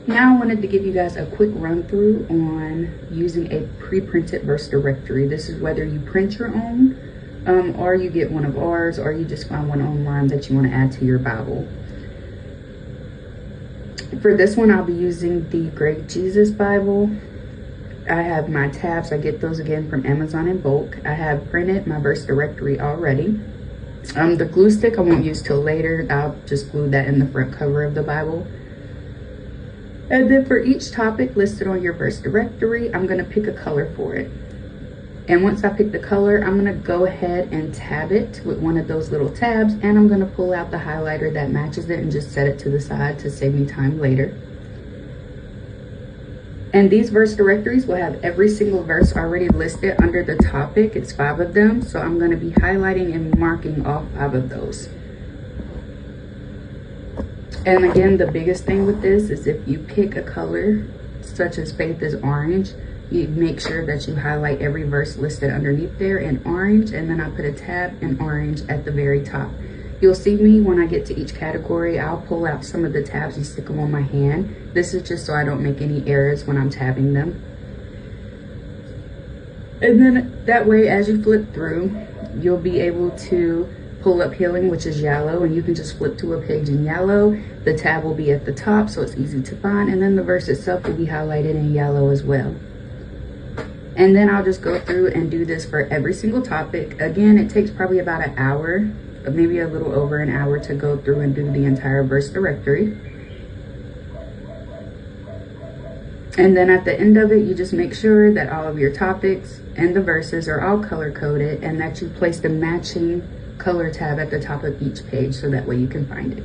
Now I wanted to give you guys a quick run through on using a pre-printed verse directory. This is whether you print your own or you get one of ours, or you just find one online that you want to add to your Bible. For this one, I'll be using the Great Jesus Bible. I have my tabs. I get those again from Amazon in bulk. I have printed my verse directory already. The glue stick I won't use till later. I'll just glue that in the front cover of the Bible. And then for each topic listed on your verse directory, I'm going to pick a color for it. And once I pick the color, I'm going to go ahead and tab it with one of those little tabs, and I'm going to pull out the highlighter that matches it and just set it to the side to save me time later. And these verse directories will have every single verse already listed under the topic. It's 5 of them, so I'm going to be highlighting and marking all 5 of those. And again, the biggest thing with this is if you pick a color, such as Faith is orange, you make sure that you highlight every verse listed underneath there in orange, and then I put a tab in orange at the very top. You'll see me when I get to each category, I'll pull out some of the tabs and stick them on my hand. This is just so I don't make any errors when I'm tabbing them. And then that way, as you flip through, you'll be able to pull up healing, which is yellow, and you can just flip to a page in yellow. The tab will be at the top, so it's easy to find, and then the verse itself will be highlighted in yellow as well. And then I'll just go through and do this for every single topic. Again, it takes probably about an hour, maybe a little over an hour, to go through and do the entire verse directory. And then at the end of it, you just make sure that all of your topics and the verses are all color coded, and that you place the matching color tab at the top of each page so that way you can find it.